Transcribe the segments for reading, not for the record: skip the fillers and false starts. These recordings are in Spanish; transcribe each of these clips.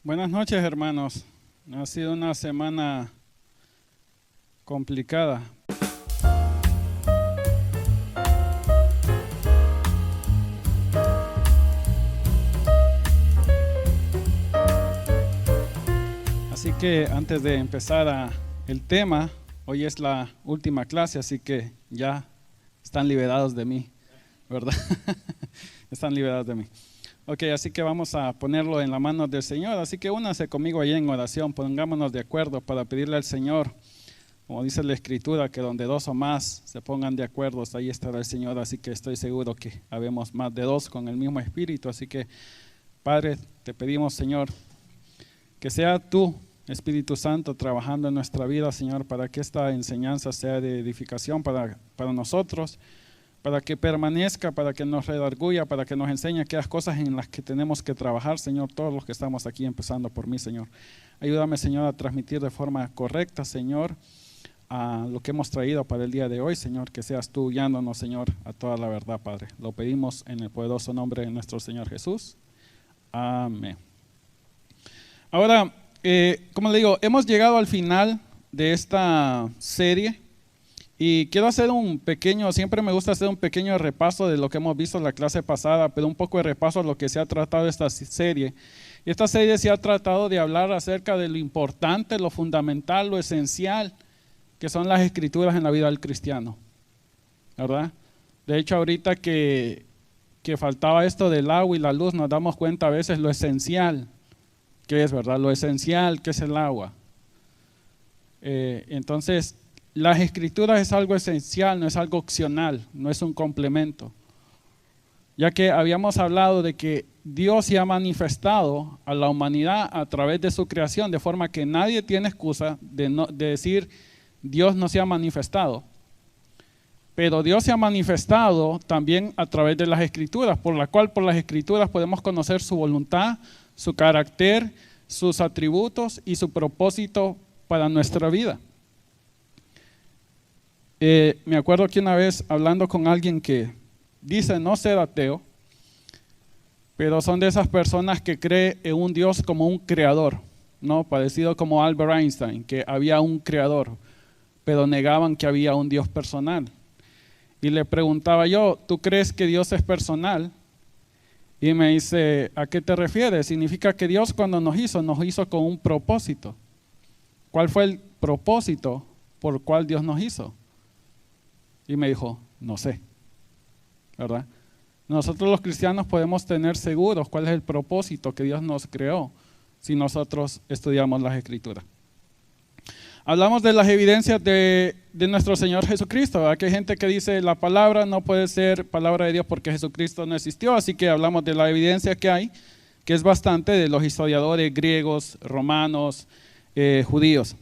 Buenas noches, hermanos. Ha sido una semana complicada. Así que antes de empezar el tema, hoy es la última clase, así que ya están liberados de mí, ¿verdad? Están liberados de mí. Ok, así que vamos a ponerlo en la mano del Señor. Así que únase conmigo ahí en oración, pongámonos de acuerdo para pedirle al Señor, como dice la Escritura, que donde dos o más se pongan de acuerdo, ahí estará el Señor. Así que estoy seguro que habemos más de dos con el mismo espíritu. Así que, Padre, te pedimos, Señor, que sea tú, Espíritu Santo, trabajando en nuestra vida, Señor, para que esta enseñanza sea de edificación para nosotros, para que permanezca, para que nos redarguya, para que nos enseñe aquellas cosas en las que tenemos que trabajar, Señor, todos los que estamos aquí, empezando por mí, Señor. Ayúdame, Señor, a transmitir de forma correcta, Señor, a lo que hemos traído para el día de hoy, Señor, que seas tú guiándonos, Señor, a toda la verdad, Padre. Lo pedimos en el poderoso nombre de nuestro Señor Jesús. Amén. Ahora, como le digo, hemos llegado al final de esta serie. Y quiero hacer siempre me gusta hacer un pequeño repaso de lo que hemos visto en la clase pasada, pero un poco de repaso a lo que se ha tratado esta serie. Y esta serie se ha tratado de hablar acerca de lo importante, lo fundamental, lo esencial, que son las escrituras en la vida del cristiano, ¿verdad? De hecho, ahorita que faltaba esto del agua y la luz, nos damos cuenta a veces lo esencial, que es, ¿verdad? Lo esencial, que es el agua. Entonces, las escrituras es algo esencial, no es algo opcional, no es un complemento. Ya que habíamos hablado de que Dios se ha manifestado a la humanidad a través de su creación, de forma que nadie tiene excusa de decir Dios no se ha manifestado. Pero Dios se ha manifestado también a través de las escrituras, por la cual por las escrituras podemos conocer su voluntad, su carácter, sus atributos y su propósito para nuestra vida. Me acuerdo que una vez hablando con alguien que dice no ser ateo, pero son de esas personas que creen en un Dios como un creador, ¿no? Parecido como Albert Einstein, que había un creador, pero negaban que había un Dios personal. Y le preguntaba yo, ¿tú crees que Dios es personal? Y me dice, ¿a qué te refieres? Significa que Dios cuando nos hizo con un propósito. ¿Cuál fue el propósito por el cual Dios nos hizo? Y me dijo, no sé, ¿verdad? Nosotros los cristianos podemos tener seguros cuál es el propósito que Dios nos creó si nosotros estudiamos las escrituras. Hablamos de las evidencias de nuestro Señor Jesucristo, ¿verdad? Que hay gente que dice la palabra no puede ser palabra de Dios porque Jesucristo no existió, así que hablamos de la evidencia que hay, que es bastante de los historiadores griegos, romanos, judíos.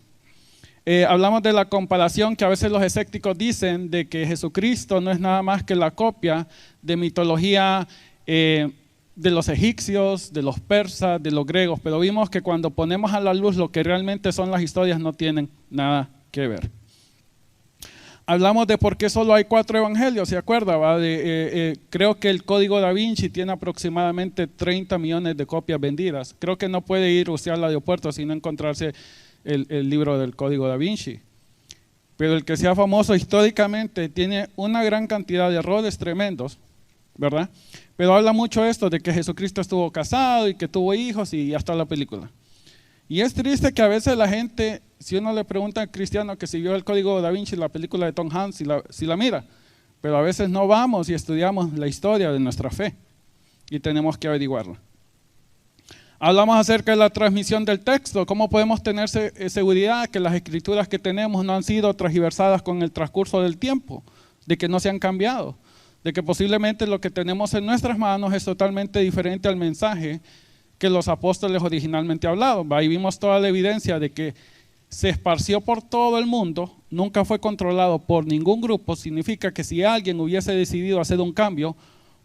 Hablamos de la comparación que a veces los escépticos dicen de que Jesucristo no es nada más que la copia de mitología de los egipcios, de los persas, de los griegos, pero vimos que cuando ponemos a la luz lo que realmente son las historias no tienen nada que ver. Hablamos de por qué solo hay 4 evangelios, ¿se acuerda? Creo que el Código Da Vinci tiene aproximadamente 30 millones de copias vendidas. Creo que no puede ir usted al aeropuerto sin encontrarse el libro del Código Da Vinci, pero el que sea famoso históricamente tiene una gran cantidad de errores tremendos, ¿verdad? Pero habla mucho esto de que Jesucristo estuvo casado y que tuvo hijos y hasta la película. Y es triste que a veces la gente, si uno le pregunta al cristiano que si vio el Código Da Vinci, la película de Tom Hanks, si la mira, pero a veces no vamos y estudiamos la historia de nuestra fe y tenemos que averiguarla. Hablamos acerca de la transmisión del texto, cómo podemos tener seguridad que las escrituras que tenemos no han sido transgiversadas con el transcurso del tiempo, de que no se han cambiado, de que posiblemente lo que tenemos en nuestras manos es totalmente diferente al mensaje que los apóstoles originalmente hablaron. Ahí vimos toda la evidencia de que se esparció por todo el mundo, nunca fue controlado por ningún grupo, significa que si alguien hubiese decidido hacer un cambio,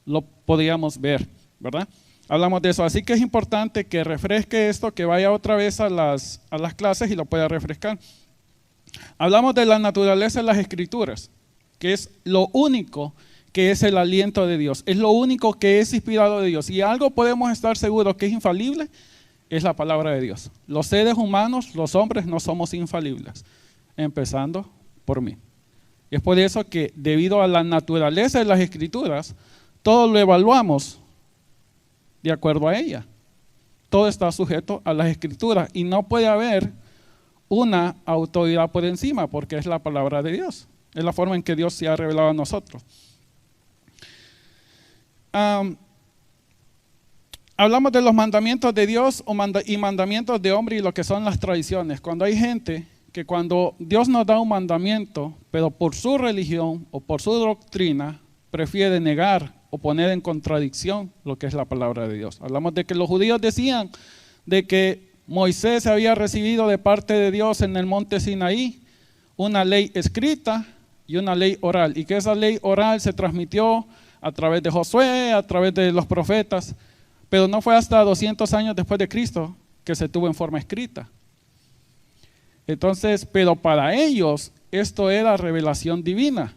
lo podíamos ver, ¿verdad? Hablamos de eso, así que es importante que refresque esto, que vaya otra vez a las clases y lo pueda refrescar. Hablamos de la naturaleza de las escrituras, que es lo único que es el aliento de Dios, es lo único que es inspirado de Dios. Y algo podemos estar seguros que es infalible, es la palabra de Dios. Los seres humanos, los hombres, no somos infalibles, empezando por mí. Y es por eso que debido a la naturaleza de las Escrituras, todo lo evaluamos de acuerdo a ella. Todo está sujeto a las Escrituras y no puede haber una autoridad por encima porque es la palabra de Dios. Es la forma en que Dios se ha revelado a nosotros. Hablamos de los mandamientos de Dios y mandamientos de hombre y lo que son las tradiciones. Cuando hay gente que cuando Dios nos da un mandamiento, pero por su religión o por su doctrina, prefiere negar o poner en contradicción lo que es la palabra de Dios. Hablamos de que los judíos decían de que Moisés había recibido de parte de Dios en el monte Sinaí una ley escrita y una ley oral, y que esa ley oral se transmitió a través de Josué, a través de los profetas, pero no fue hasta 200 años después de Cristo que se tuvo en forma escrita. Entonces, pero para ellos esto era revelación divina,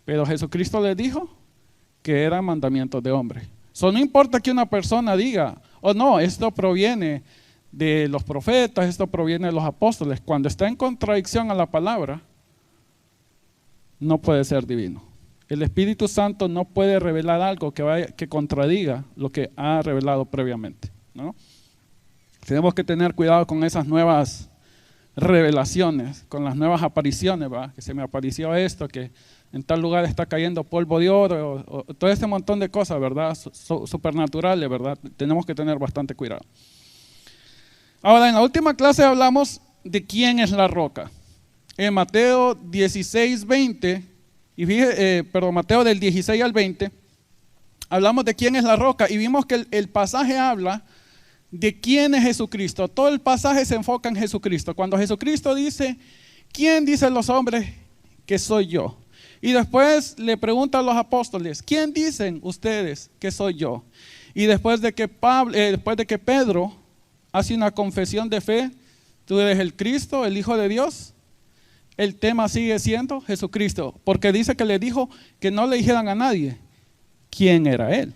pero Jesucristo les dijo que eran mandamientos de hombre. No importa que una persona diga, oh no, esto proviene de los profetas, esto proviene de los apóstoles. Cuando está en contradicción a la palabra, no puede ser divino. El Espíritu Santo no puede revelar algo que contradiga lo que ha revelado previamente, ¿no? Tenemos que tener cuidado con esas nuevas revelaciones, con las nuevas apariciones, ¿verdad? Que se me apareció esto, que en tal lugar está cayendo polvo de oro, o todo este montón de cosas, ¿verdad? Supernaturales, ¿verdad? Tenemos que tener bastante cuidado. Ahora, en la última clase hablamos de quién es la roca. En Mateo 16, 20, Mateo del 16 al 20, hablamos de quién es la roca y vimos que el pasaje habla de quién es Jesucristo. Todo el pasaje se enfoca en Jesucristo. Cuando Jesucristo dice, ¿quién dicen los hombres que soy yo? Y después le pregunta a los apóstoles, ¿quién dicen ustedes que soy yo? Y después de que Pedro hace una confesión de fe, tú eres el Cristo, el Hijo de Dios, el tema sigue siendo Jesucristo, porque dice que le dijo que no le dijeran a nadie quién era él.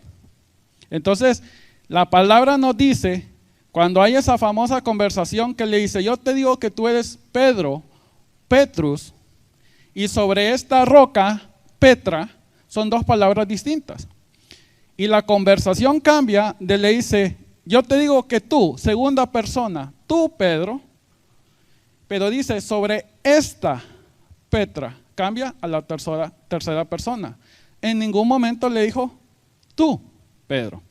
Entonces, la palabra nos dice, cuando hay esa famosa conversación que le dice, yo te digo que tú eres Pedro, Petrus, y sobre esta roca, Petra, son dos palabras distintas. Y la conversación cambia de le dice, yo te digo que tú, segunda persona, tú Pedro, pero dice sobre esta Petra, cambia a la tercera persona. En ningún momento le dijo tú, Pedro.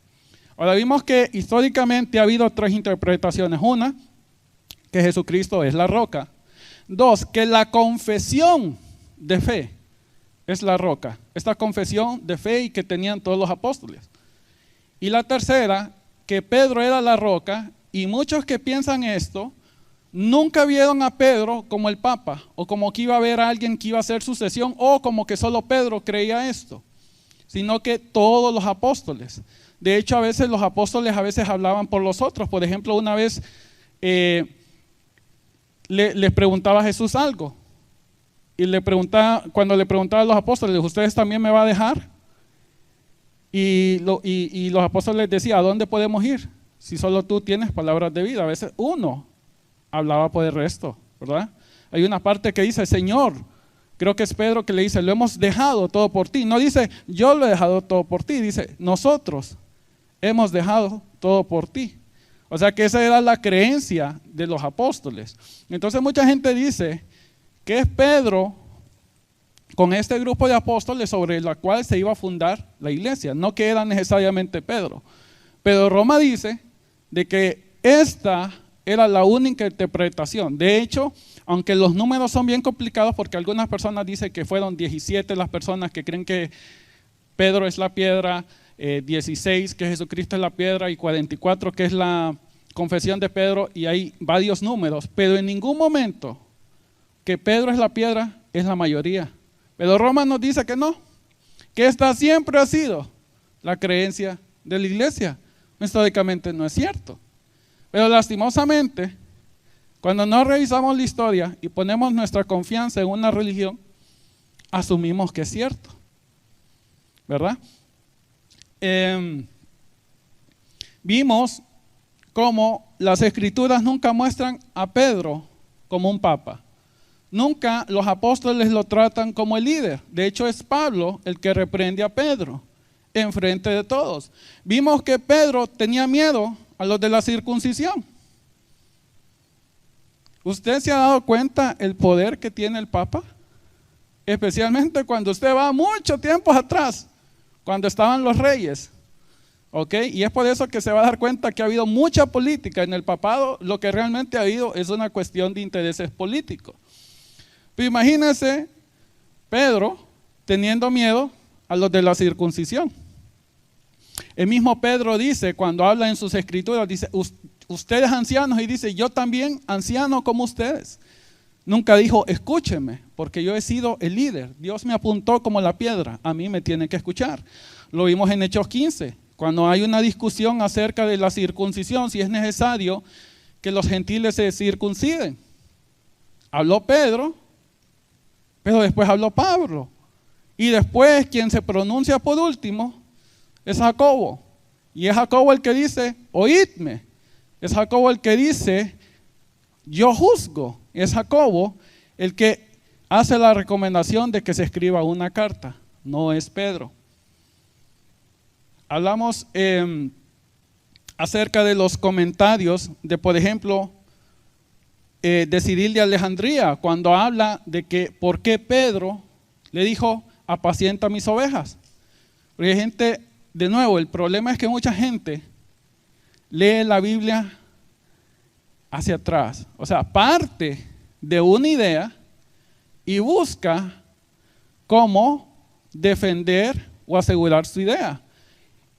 Ahora vimos que históricamente ha habido tres interpretaciones. Una, que Jesucristo es la roca. Dos, que la confesión de fe es la roca. Esta confesión de fe y que tenían todos los apóstoles. Y la tercera, que Pedro era la roca, y muchos que piensan esto, nunca vieron a Pedro como el Papa, o como que iba a haber a alguien que iba a hacer sucesión, o como que solo Pedro creía esto, sino que todos los apóstoles. De hecho, a veces los apóstoles hablaban por los otros. Por ejemplo, una vez les preguntaba a Jesús algo, y cuando le preguntaba a los apóstoles, ¿ustedes también me va a dejar? Y los apóstoles les decían, ¿a dónde podemos ir? Si solo tú tienes palabras de vida. A veces uno hablaba por el resto, ¿verdad? Hay una parte que dice, Señor, creo que es Pedro que le dice, lo hemos dejado todo por ti. No dice, yo lo he dejado todo por ti, dice, nosotros hemos dejado todo por ti. O sea que esa era la creencia de los apóstoles. Entonces mucha gente dice que es Pedro con este grupo de apóstoles sobre la cual se iba a fundar la iglesia, no que era necesariamente Pedro. Pero Roma dice de que esta era la única interpretación. De hecho, aunque los números son bien complicados porque algunas personas dicen que fueron 17 las personas que creen que Pedro es la piedra, 16 que Jesucristo es la piedra y 44 que es la confesión de Pedro, y hay varios números, pero en ningún momento que Pedro es la piedra es la mayoría. Pero Roma nos dice que no, que esta siempre ha sido la creencia de la iglesia. Históricamente no es cierto. Pero lastimosamente, cuando no revisamos la historia y ponemos nuestra confianza en una religión, asumimos que es cierto, ¿verdad? Vimos cómo las escrituras nunca muestran a Pedro como un papa. Nunca los apóstoles lo tratan como el líder. De hecho, es Pablo el que reprende a Pedro enfrente de todos. Vimos que Pedro tenía miedo a los de la circuncisión. ¿Usted se ha dado cuenta el poder que tiene el Papa? Especialmente cuando usted va mucho tiempo atrás, cuando estaban los reyes. ¿Ok? Y es por eso que se va a dar cuenta que ha habido mucha política en el papado. Lo que realmente ha habido es una cuestión de intereses políticos. Pero imagínense Pedro teniendo miedo a los de la circuncisión. El mismo Pedro dice, cuando habla en sus escrituras, dice, ustedes ancianos, y dice, yo también anciano como ustedes. Nunca dijo, escúchenme, porque yo he sido el líder. Dios me apuntó como la piedra, a mí me tienen que escuchar. Lo vimos en Hechos 15, cuando hay una discusión acerca de la circuncisión, si es necesario que los gentiles se circunciden. Habló Pedro, pero después habló Pablo. Y después quien se pronuncia por último es Jacobo. Y es Jacobo el que dice, oídme. Es Jacobo el que dice, yo juzgo. Es Jacobo el que hace la recomendación de que se escriba una carta. No es Pedro. Hablamos acerca de los comentarios de, por ejemplo, de Ciril de Alejandría, cuando habla de que por qué Pedro le dijo, apacienta mis ovejas. Porque hay gente, de nuevo, el problema es que mucha gente lee la Biblia hacia atrás. O sea, parte de una idea y busca cómo defender o asegurar su idea.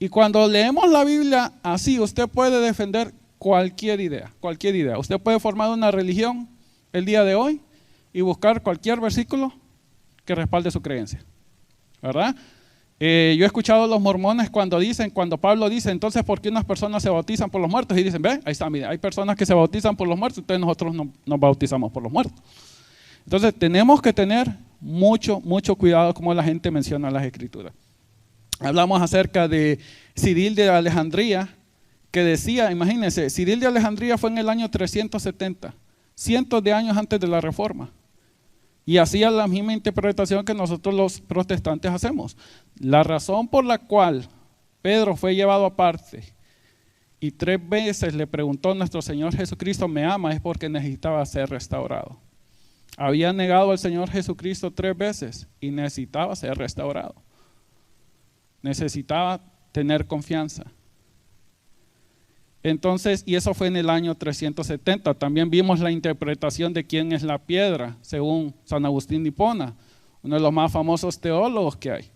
Y cuando leemos la Biblia así, usted puede defender cualquier idea, cualquier idea. Usted puede formar una religión el día de hoy y buscar cualquier versículo que respalde su creencia, ¿verdad? Yo he escuchado a los mormones cuando Pablo dice, entonces, ¿por qué unas personas se bautizan por los muertos? Y dicen, ve, ahí está, mire, hay personas que se bautizan por los muertos, entonces nosotros no nos bautizamos por los muertos. Entonces, tenemos que tener mucho cuidado como la gente menciona las escrituras. Hablamos acerca de Ciril de Alejandría, que decía, imagínense, Ciril de Alejandría fue en el año 370, cientos de años antes de la Reforma. Y hacía la misma interpretación que nosotros los protestantes hacemos. La razón por la cual Pedro fue llevado aparte y 3 veces le preguntó a nuestro Señor Jesucristo, ¿me ama? Es porque necesitaba ser restaurado. Había negado al Señor Jesucristo 3 veces y necesitaba ser restaurado. Necesitaba tener confianza. Entonces, y eso fue en el año 370. También vimos la interpretación de quién es la piedra, según San Agustín de Hipona, uno de los más famosos teólogos que hay.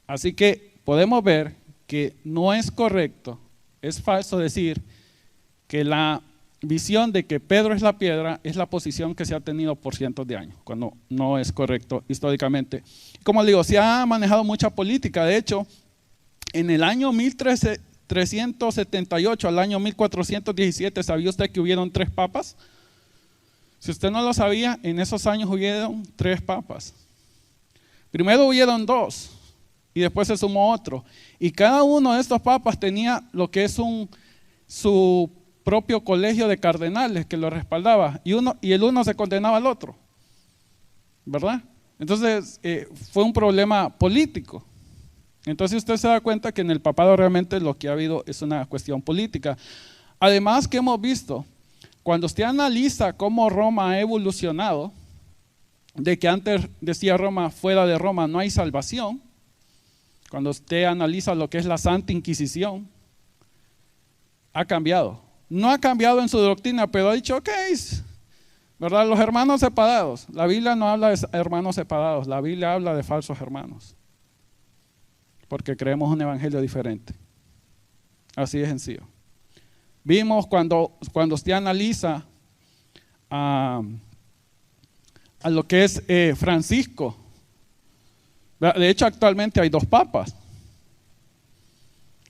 Así que podemos ver que no es correcto, es falso decir que la visión de que Pedro es la piedra es la posición que se ha tenido por cientos de años, cuando no es correcto históricamente. Como le digo, se ha manejado mucha política. De hecho, en el año 1378 al año 1417, ¿sabía usted que hubieron 3 papas? Si usted no lo sabía, en esos años hubieron 3 papas. Primero hubieron 2 y después se sumó otro. Y cada uno de estos papas tenía lo que es su propio colegio de cardenales que lo respaldaba, y el uno se condenaba al otro, ¿verdad? Entonces fue un problema político. Entonces usted se da cuenta que en el papado realmente lo que ha habido es una cuestión política. Además, que hemos visto, cuando usted analiza cómo Roma ha evolucionado, de que antes decía Roma, fuera de Roma no hay salvación. Cuando usted analiza lo que es la Santa Inquisición, ha cambiado. No ha cambiado en su doctrina, pero ha dicho, ok, ¿verdad? Los hermanos separados. La Biblia no habla de hermanos separados, la Biblia habla de falsos hermanos. Porque creemos un evangelio diferente. Así de sencillo. Vimos cuando usted analiza a lo que es Francisco. De hecho, actualmente hay 2 papas.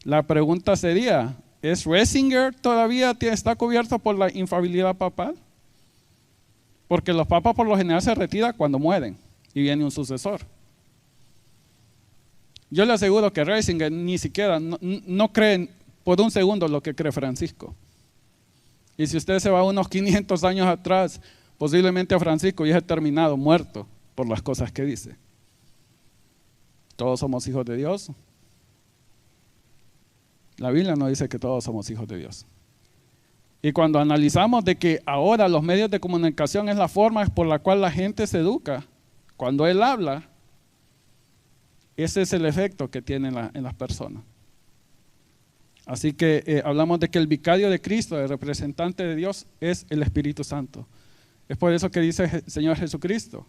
La pregunta sería, ¿es Ratzinger todavía está cubierto por la infalibilidad papal? Porque los papas por lo general se retiran cuando mueren y viene un sucesor. Yo le aseguro que Ratzinger ni siquiera no cree por un segundo lo que cree Francisco. Y si usted se va unos 500 años atrás, posiblemente a Francisco ya es terminado, muerto por las cosas que dice. Todos somos hijos de Dios. La Biblia no dice que todos somos hijos de Dios. Y cuando analizamos de que ahora los medios de comunicación es la forma por la cual la gente se educa, cuando él habla, ese es el efecto que tiene en las personas. Así que hablamos de que el vicario de Cristo, el representante de Dios, es el Espíritu Santo. Es por eso que dice el Señor Jesucristo,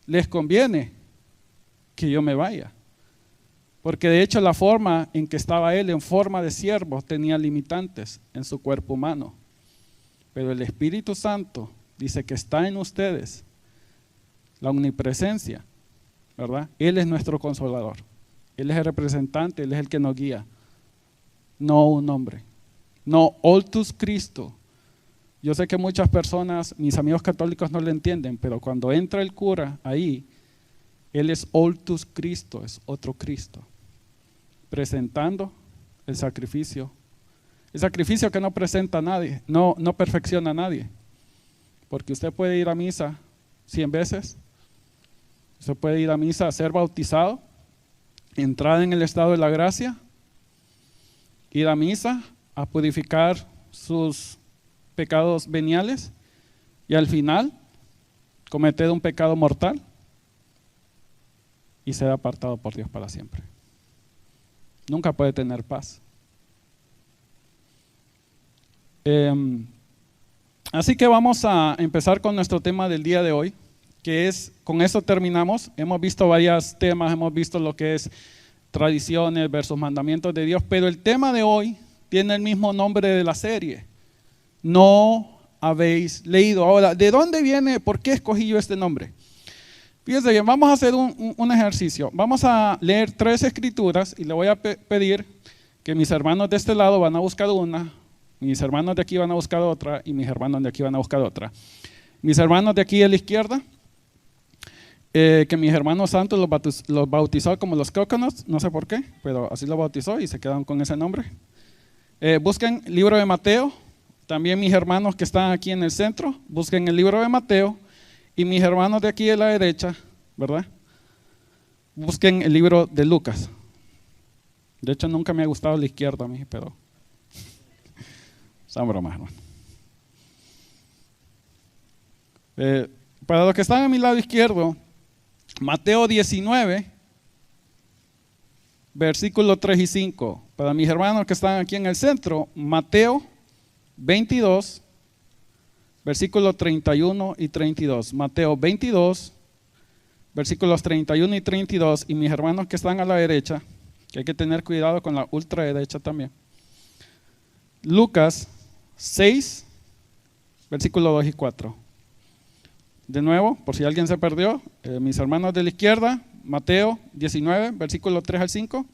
les conviene que yo me vaya. Porque de hecho la forma en que estaba él, en forma de siervo, tenía limitantes en su cuerpo humano. Pero el Espíritu Santo dice que está en ustedes, la omnipresencia, ¿verdad? Él es nuestro consolador. Él es el representante, Él es el que nos guía. No un hombre. No, Oltus Cristo. Yo sé que muchas personas, mis amigos católicos no lo entienden, pero cuando entra el cura ahí, él es Oltus Cristo, es otro Cristo, presentando el sacrificio que no presenta a nadie, no perfecciona a nadie, porque usted puede ir a misa 100 veces, usted puede ir a misa a ser bautizado, entrar en el estado de la gracia, ir a misa a purificar sus pecados veniales y al final cometer un pecado mortal y ser apartado por Dios para siempre. Nunca puede tener paz. Así que vamos a empezar con nuestro tema del día de hoy, que es, con eso terminamos. Hemos visto varios temas, hemos visto lo que es tradiciones versus mandamientos de Dios, pero el tema de hoy tiene el mismo nombre de la serie. No habéis leído. Ahora, ¿de dónde viene? ¿Por qué escogí yo este nombre? Fíjense bien, vamos a hacer un ejercicio. Vamos a leer 3 escrituras y le voy a pedir que mis hermanos de este lado van a buscar una, mis hermanos de aquí van a buscar otra y mis hermanos de aquí van a buscar otra. Mis hermanos de aquí a la izquierda, que mis hermanos santos los bautizó como los Coconuts, no sé por qué, pero así los bautizó y se quedaron con ese nombre. Busquen el libro de Mateo. También mis hermanos que están aquí en el centro, busquen el libro de Mateo. Y mis hermanos de aquí a la derecha, ¿verdad? Busquen el libro de Lucas. De hecho, nunca me ha gustado la izquierda a mí, pero son bromas, hermano. Para los que están a mi lado izquierdo, Mateo 19, versículos 3 y 5. Para mis hermanos que están aquí en el centro, Mateo 22, versículos 31 y 32. Mateo 22, versículos 31 y 32. Y mis hermanos que están a la derecha, que hay que tener cuidado con la ultraderecha también. Lucas 6, versículos 2 y 4. De nuevo, por si alguien se perdió, mis hermanos de la izquierda, Mateo 19, versículos 3 al 5.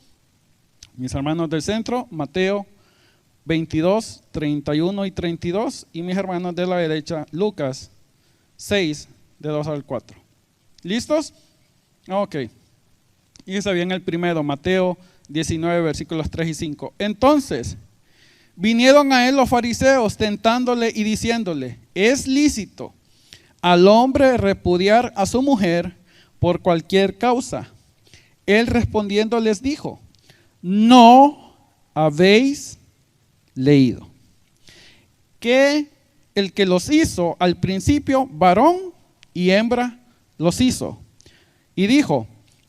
Mis hermanos del centro, Mateo 22, 31 y 32. Y mis hermanos de la derecha, Lucas 6, de 2 al 4. ¿Listos? Ok. Fíjense bien el primero, Mateo 19, versículos 3 y 5. Entonces, vinieron a él los fariseos tentándole y diciéndole, ¿es lícito al hombre repudiar a su mujer por cualquier causa? Él respondiendo les dijo, no habéis leído que el que los hizo al principio, varón y hembra los hizo. Y dijo,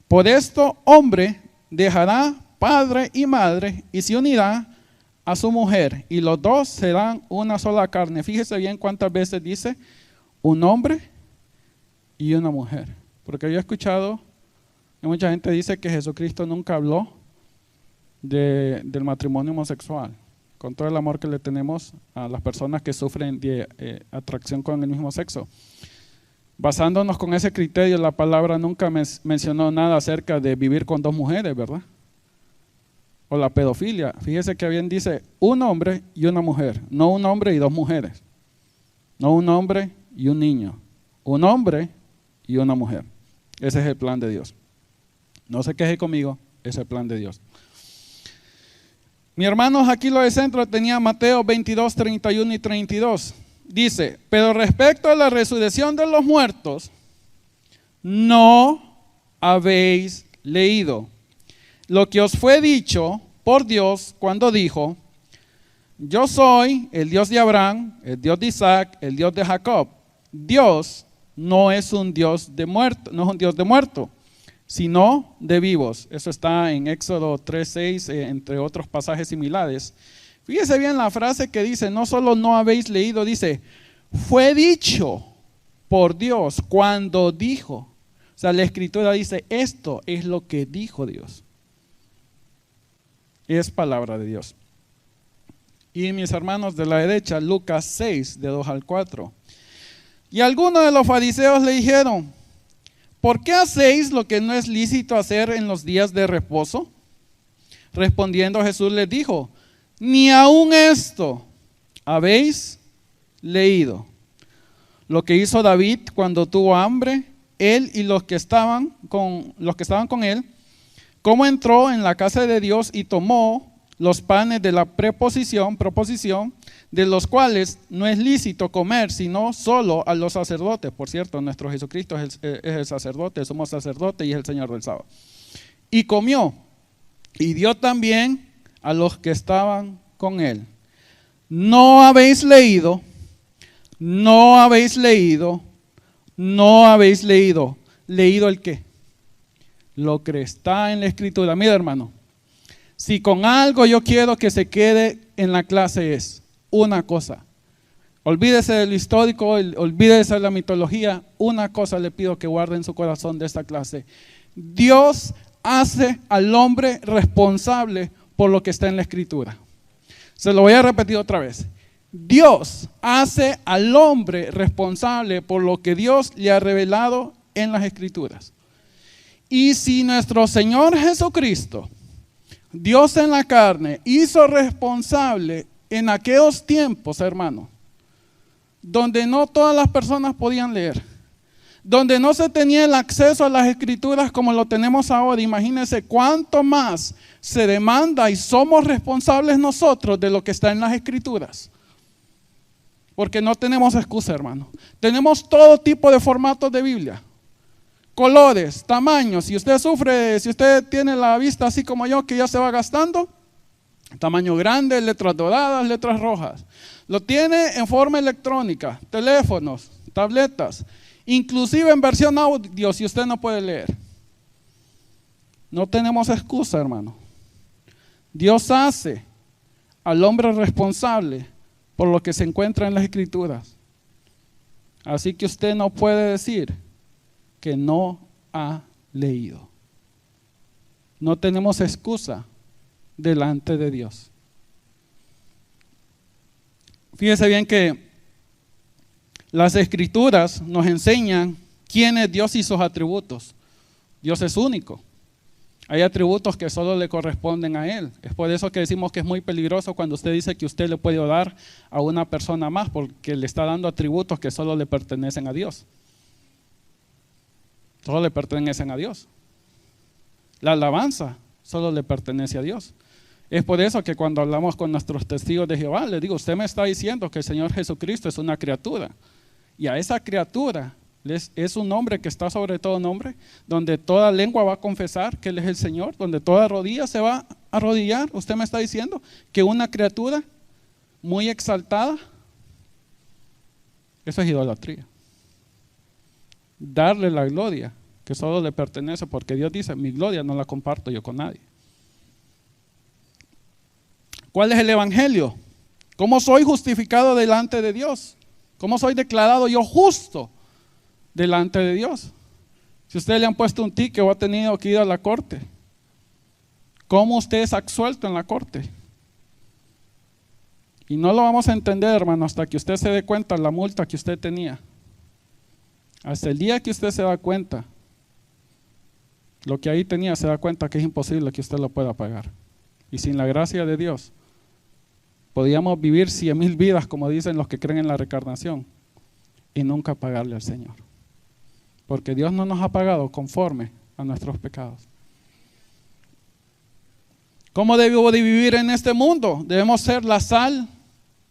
por esto hombre dejará padre y madre y se unirá a su mujer y los dos serán una sola carne. Fíjese bien cuántas veces dice un hombre y una mujer, porque yo he escuchado que mucha gente dice que Jesucristo nunca habló del matrimonio homosexual, con todo el amor que le tenemos a las personas que sufren de atracción con el mismo sexo. Basándonos con ese criterio, la palabra nunca mencionó nada acerca de vivir con 2 mujeres, ¿verdad? O la pedofilia. Fíjese que bien dice un hombre y una mujer, no un hombre y 2 mujeres, no un hombre y un niño, un hombre y una mujer. Ese es el plan de Dios. No se queje conmigo, ese es el plan de Dios. Mi hermanos, aquí lo de centro tenía Mateo 22, 31 y 32. Dice, pero respecto a la resurrección de los muertos, no habéis leído lo que os fue dicho por Dios cuando dijo, yo soy el Dios de Abraham, el Dios de Isaac, el Dios de Jacob. Dios no es un Dios de muerto, no es un Dios de muerto, sino de vivos. Eso está en Éxodo 3:6, entre otros pasajes similares. Fíjese bien la frase que dice, no solo no habéis leído, dice, fue dicho por Dios cuando dijo. O sea, la Escritura dice, esto es lo que dijo Dios. Es palabra de Dios. Y mis hermanos de la derecha, Lucas 6, de 2 al 4. Y algunos de los fariseos le dijeron, ¿por qué hacéis lo que no es lícito hacer en los días de reposo? Respondiendo Jesús les dijo, ni aun esto habéis leído. Lo que hizo David cuando tuvo hambre, él y los que estaban con él, cómo entró en la casa de Dios y tomó los panes de la proposición, de los cuales no es lícito comer, sino solo a los sacerdotes. Por cierto, nuestro Jesucristo es el sacerdote, somos sacerdotes y es el Señor del sábado. Y comió, y dio también a los que estaban con él. No habéis leído. ¿Leído el qué? Lo que está en la Escritura. Mira, hermano, si con algo yo quiero que se quede en la clase es una cosa. Olvídese de lo histórico, olvídese de la mitología. Una cosa le pido que guarde en su corazón de esta clase. Dios hace al hombre responsable por lo que está en la Escritura. Se lo voy a repetir otra vez. Dios hace al hombre responsable por lo que Dios le ha revelado en las Escrituras. Y si nuestro Señor Jesucristo, Dios en la carne, hizo responsable en aquellos tiempos, hermano, donde no todas las personas podían leer, donde no se tenía el acceso a las Escrituras como lo tenemos ahora, imagínense cuánto más se demanda y somos responsables nosotros de lo que está en las Escrituras. Porque no tenemos excusa, hermano. Tenemos todo tipo de formatos de Biblia. Colores, tamaños. Si usted tiene la vista así como yo, que ya se va gastando, tamaño grande, letras doradas, letras rojas. Lo tiene en forma electrónica, teléfonos, tabletas, inclusive en versión audio si usted no puede leer. No tenemos excusa, hermano. Dios hace al hombre responsable por lo que se encuentra en las Escrituras. Así que usted no puede decir que no ha leído. No tenemos excusa delante de Dios. Fíjese bien que las Escrituras nos enseñan quién es Dios y sus atributos. Dios es único. Hay atributos que solo le corresponden a Él. Es por eso que decimos que es muy peligroso cuando usted dice que usted le puede orar a una persona más, porque le está dando atributos que solo le pertenecen a Dios. Solo le pertenecen a Dios. La alabanza solo le pertenece a Dios. Es por eso que cuando hablamos con nuestros testigos de Jehová, les digo, usted me está diciendo que el Señor Jesucristo es una criatura. Y a esa criatura es un nombre que está sobre todo nombre, donde toda lengua va a confesar que Él es el Señor, donde toda rodilla se va a arrodillar. Usted me está diciendo que una criatura muy exaltada, eso es idolatría. Darle la gloria que solo le pertenece, porque Dios dice, mi gloria no la comparto yo con nadie. ¿Cuál es el evangelio? ¿Cómo soy justificado delante de Dios? ¿Cómo soy declarado yo justo delante de Dios? Si usted le han puesto un ticket o ha tenido que ir a la corte, ¿cómo usted es absuelto en la corte? Y no lo vamos a entender, hermano, hasta que usted se dé cuenta de la multa que usted tenía. Hasta el día que usted se da cuenta lo que ahí tenía, se da cuenta que es imposible que usted lo pueda pagar. Y sin la gracia de Dios podíamos vivir 100,000 vidas, como dicen los que creen en la reencarnación, y nunca pagarle al Señor, porque Dios no nos ha pagado conforme a nuestros pecados. ¿Cómo debo de vivir en este mundo? Debemos ser la sal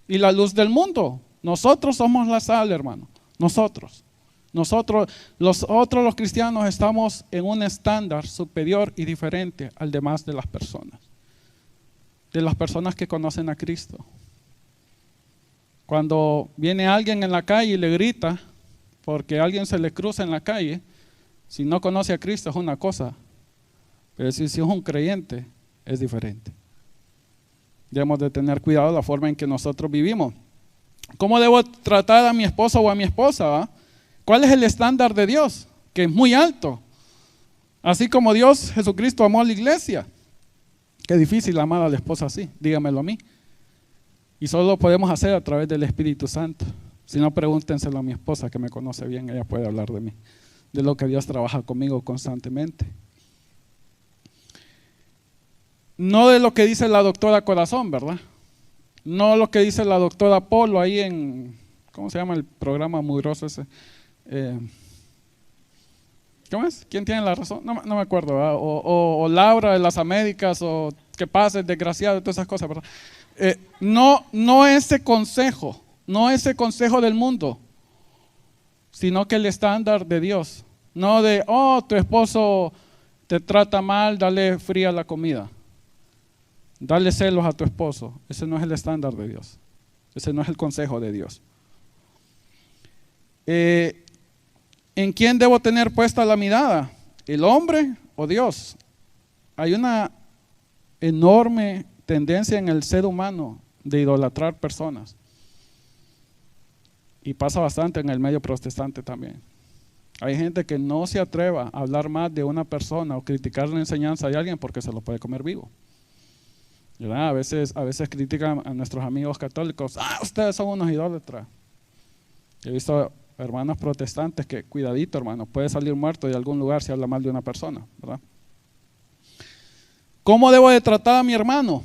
y la luz del mundo. Nosotros somos la sal, hermano. Nosotros, los cristianos estamos en un estándar superior y diferente al demás de las personas que conocen a Cristo. Cuando viene alguien en la calle y le grita, porque alguien se le cruza en la calle, si no conoce a Cristo es una cosa, pero si es un creyente es diferente. Debemos de tener cuidado de la forma en que nosotros vivimos. ¿Cómo debo tratar a mi esposo o a mi esposa? ¿Va? ¿Cuál es el estándar de Dios? Que es muy alto. Así como Dios, Jesucristo, amó a la iglesia. Qué difícil amar a la esposa así, dígamelo a mí. Y solo lo podemos hacer a través del Espíritu Santo. Si no, pregúntenselo a mi esposa, que me conoce bien, ella puede hablar de mí, de lo que Dios trabaja conmigo constantemente. No de lo que dice la doctora Corazón, ¿verdad? No lo que dice la doctora Polo ahí en, ¿cómo se llama el programa mugroso ese? ¿Cómo es? ¿Quién tiene la razón? No me acuerdo, ¿verdad? O Laura de las Américas, o que pase, desgraciado, todas esas cosas, ¿verdad? No ese consejo, no ese consejo del mundo, sino que el estándar de Dios. No de, tu esposo te trata mal, dale fría la comida. Dale celos a tu esposo. Ese no es el estándar de Dios. Ese no es el consejo de Dios. ¿En quién debo tener puesta la mirada? ¿El hombre o Dios? Hay una enorme tendencia en el ser humano de idolatrar personas. Y pasa bastante en el medio protestante también. Hay gente que no se atreva a hablar más de una persona o criticar la enseñanza de alguien porque se lo puede comer vivo. ¿Verdad? A veces critican a nuestros amigos católicos, ustedes son unos idólatras. He visto hermanos protestantes que, cuidadito hermano, puede salir muerto de algún lugar si habla mal de una persona, ¿verdad? ¿Cómo debo de tratar a mi hermano?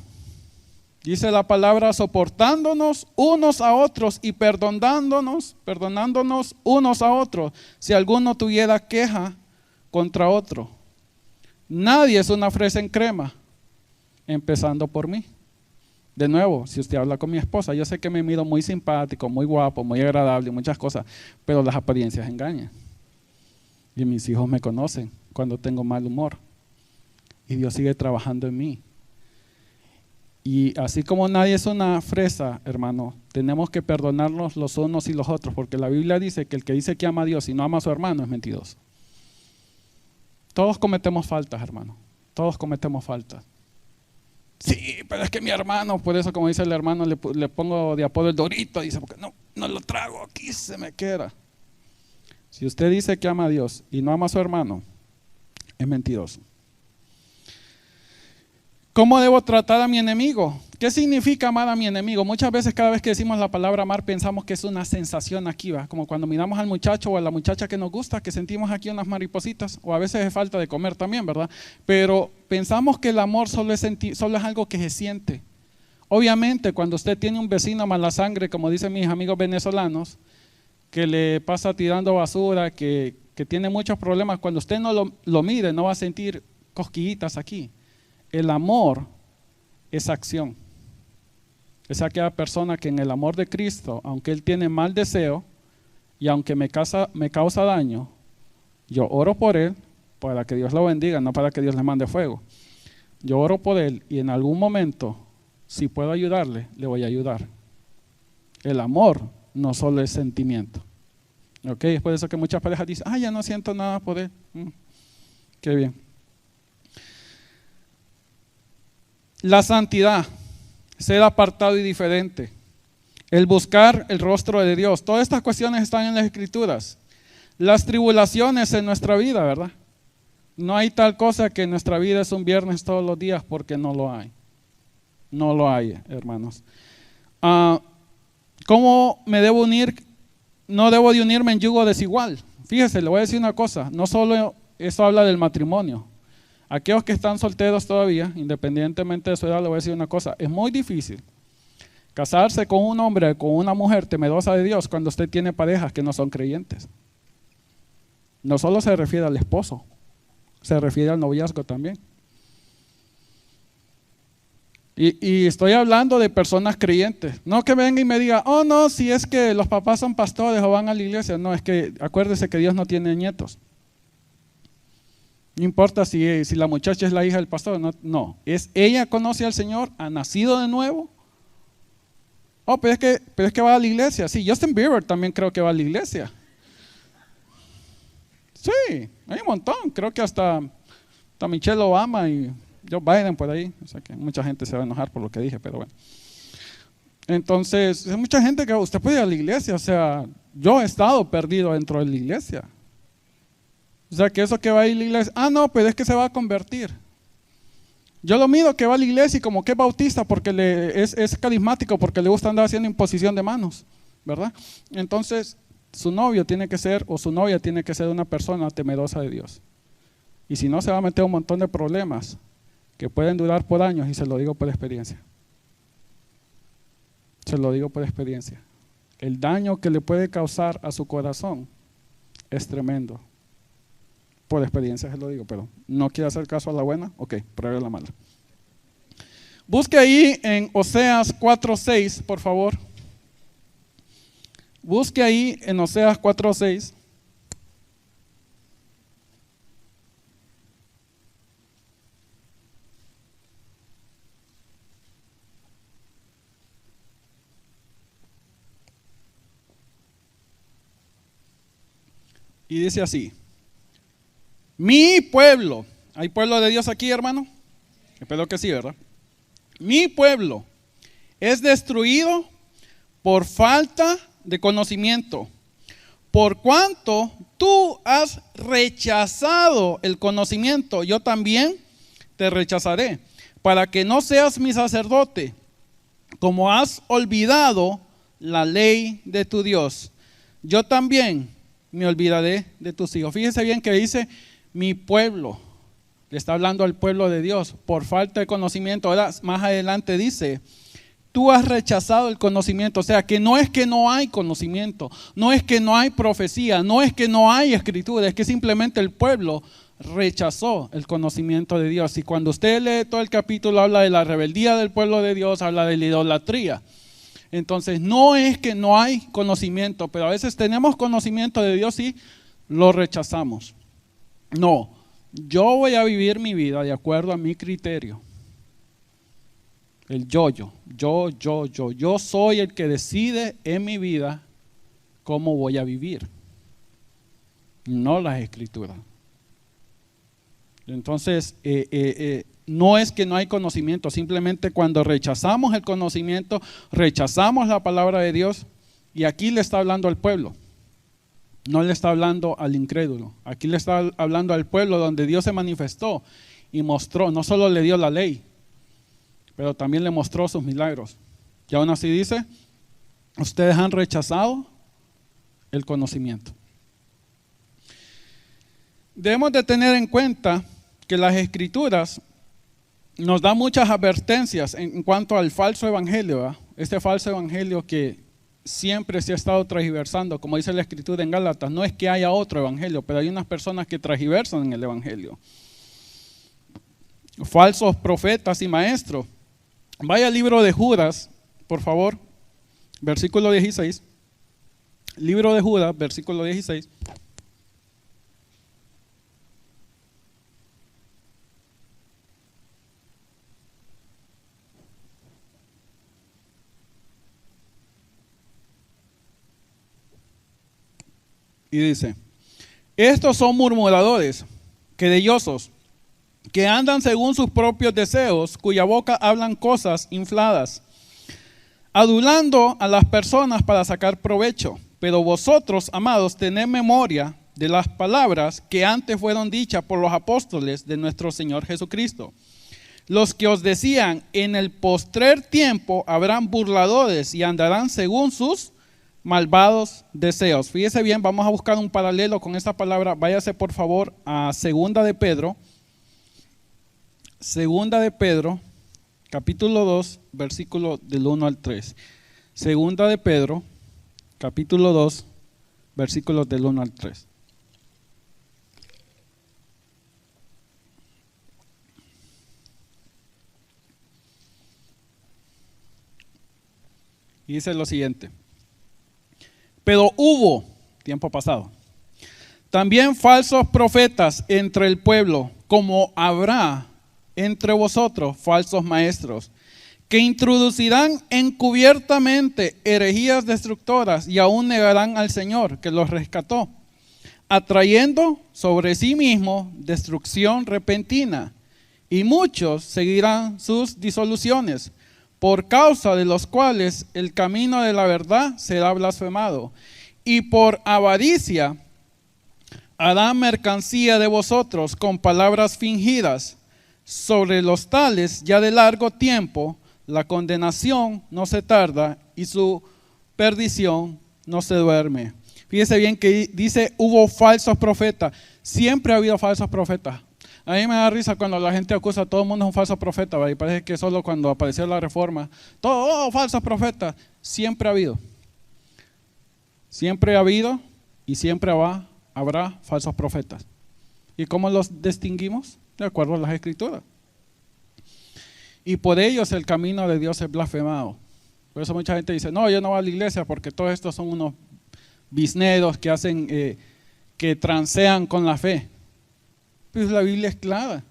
Dice la palabra, soportándonos unos a otros y perdonándonos unos a otros, si alguno tuviera queja contra otro. Nadie es una fresa en crema, empezando por mí. De nuevo, si usted habla con mi esposa, yo sé que me miro muy simpático, muy guapo, muy agradable, muchas cosas, pero las apariencias engañan. Y mis hijos me conocen cuando tengo mal humor. Y Dios sigue trabajando en mí. Y así como nadie es una fresa, hermano, tenemos que perdonarnos los unos y los otros, porque la Biblia dice que el que dice que ama a Dios y no ama a su hermano es mentiroso. Todos cometemos faltas, hermano. Todos cometemos faltas. Sí, pero es que mi hermano, por eso como dice el hermano, le pongo de apodo el Dorito, dice, porque no lo trago, aquí se me queda. Si usted dice que ama a Dios y no ama a su hermano, es mentiroso. ¿Cómo debo tratar a mi enemigo? ¿Qué significa amar a mi enemigo? Muchas veces cada vez que decimos la palabra amar pensamos que es una sensación aquí, ¿va? Como cuando miramos al muchacho o a la muchacha que nos gusta, que sentimos aquí unas maripositas, o a veces es falta de comer también, ¿verdad? Pero pensamos que el amor solo es algo que se siente. Obviamente cuando usted tiene un vecino mala sangre, como dicen mis amigos venezolanos, que le pasa tirando basura, que tiene muchos problemas, cuando usted no lo mire no va a sentir cosquillitas aquí. El amor es acción. Es aquella persona que en el amor de Cristo, aunque Él tiene mal deseo y aunque me causa daño, yo oro por Él para que Dios lo bendiga, no para que Dios le mande fuego. Yo oro por Él y en algún momento, si puedo ayudarle, le voy a ayudar. El amor no solo es sentimiento. ¿Ok? Es por eso que muchas parejas dicen, ya no siento nada por Él. Qué bien. La santidad, ser apartado y diferente, el buscar el rostro de Dios, todas estas cuestiones están en las Escrituras. Las tribulaciones en nuestra vida, ¿verdad? No hay tal cosa que en nuestra vida es un viernes todos los días, porque no lo hay. No lo hay, hermanos. ¿Cómo me debo unir? No debo de unirme en yugo desigual. Fíjese, le voy a decir una cosa, no solo eso habla del matrimonio. Aquellos que están solteros todavía, independientemente de su edad, le voy a decir una cosa, es muy difícil casarse con un hombre o con una mujer temerosa de Dios cuando usted tiene parejas que no son creyentes. No solo se refiere al esposo, se refiere al noviazgo también. Y estoy hablando de personas creyentes. No que venga y me diga, oh no, si es que los papás son pastores o van a la iglesia. No, es que acuérdese que Dios no tiene nietos. No importa si la muchacha es la hija del pastor. No, no, es ella conoce al Señor, ha nacido de nuevo. Oh, pero es que va a la iglesia. Sí, Justin Bieber también creo que va a la iglesia. Sí, hay un montón. Creo que hasta Michelle Obama y Joe Biden por ahí. O sea que mucha gente se va a enojar por lo que dije, pero bueno. Entonces, hay mucha gente que usted puede ir a la iglesia. O sea, yo he estado perdido dentro de la iglesia. O sea, que eso que va a ir a la iglesia. Ah, no, pero es que se va a convertir. Yo lo mido que va a la iglesia y como que es bautista porque es carismático, porque le gusta andar haciendo imposición de manos, ¿verdad? Entonces, su novio tiene que ser, o su novia tiene que ser una persona temerosa de Dios. Y si no, se va a meter un montón de problemas que pueden durar por años, y se lo digo por experiencia. Se lo digo por experiencia. El daño que le puede causar a su corazón es tremendo. Por experiencia se lo digo, pero no quiere hacer caso a la buena, ok, pruebe la mala. Busque ahí en Oseas 4:6, por favor. Busque ahí en Oseas 4:6. Y dice así: mi pueblo, ¿hay pueblo de Dios aquí, hermano? Espero que sí, ¿verdad? Mi pueblo es destruido por falta de conocimiento, por cuanto tú has rechazado el conocimiento, yo también te rechazaré, para que no seas mi sacerdote, como has olvidado la ley de tu Dios, yo también me olvidaré de tus hijos. Fíjese bien que dice mi pueblo, le está hablando al pueblo de Dios, por falta de conocimiento. Ahora más adelante dice, tú has rechazado el conocimiento. O sea que no es que no hay conocimiento, no es que no hay profecía, no es que no hay escritura, es que simplemente el pueblo rechazó el conocimiento de Dios. Y cuando usted lee todo el capítulo, habla de la rebeldía del pueblo de Dios, habla de la idolatría. Entonces no es que no hay conocimiento, pero a veces tenemos conocimiento de Dios y lo rechazamos. No, yo voy a vivir mi vida de acuerdo a mi criterio. El yo soy el que decide en mi vida cómo voy a vivir, no las escrituras. Entonces, no es que no hay conocimiento, simplemente cuando rechazamos el conocimiento, rechazamos la palabra de Dios, y aquí le está hablando al pueblo, no le está hablando al incrédulo, aquí le está hablando al pueblo donde Dios se manifestó y mostró, no solo le dio la ley, pero también le mostró sus milagros. Y aún así dice, ustedes han rechazado el conocimiento. Debemos de tener en cuenta que las escrituras nos dan muchas advertencias en cuanto al falso evangelio, ¿verdad? Este falso evangelio que siempre se ha estado transversando, como dice la escritura en Gálatas, no es que haya otro evangelio, pero hay unas personas que transversan en el evangelio. Falsos profetas y maestros. Vaya al libro de Judas, por favor, versículo 16. Libro de Judas, versículo 16. Y dice, estos son murmuradores, querellosos, que andan según sus propios deseos, cuya boca hablan cosas infladas, adulando a las personas para sacar provecho. Pero vosotros, amados, tened memoria de las palabras que antes fueron dichas por los apóstoles de nuestro Señor Jesucristo, los que os decían, en el postrer tiempo habrán burladores y andarán según sus malvados deseos. Fíjese bien, vamos a buscar un paralelo con esta palabra. Váyase por favor a Segunda de Pedro, capítulo 2, versículo del 1 al 3. Segunda de Pedro, capítulo 2, versículos del 1 al 3. Y dice lo siguiente: pero hubo, tiempo pasado, también falsos profetas entre el pueblo, como habrá entre vosotros falsos maestros, que introducirán encubiertamente herejías destructoras y aún negarán al Señor que los rescató, atrayendo sobre sí mismo destrucción repentina. Y muchos seguirán sus disoluciones, por causa de los cuales el camino de la verdad será blasfemado. Y por avaricia harán mercancía de vosotros con palabras fingidas. Sobre los tales ya de largo tiempo la condenación no se tarda y su perdición no se duerme. Fíjese bien que dice hubo falsos profetas. Siempre ha habido falsos profetas. A mí me da risa cuando la gente acusa a todo el mundo es un falso profeta, ¿verdad? Y parece que solo cuando apareció la reforma, todos falsos profetas. Siempre ha habido. Siempre ha habido y siempre habrá falsos profetas. ¿Y cómo los distinguimos? De acuerdo a las Escrituras. Y por ellos el camino de Dios es blasfemado. Por eso mucha gente dice, no, yo no voy a la iglesia porque todos estos son unos bisneros que hacen, que transean con la fe. Pues la Biblia es clara.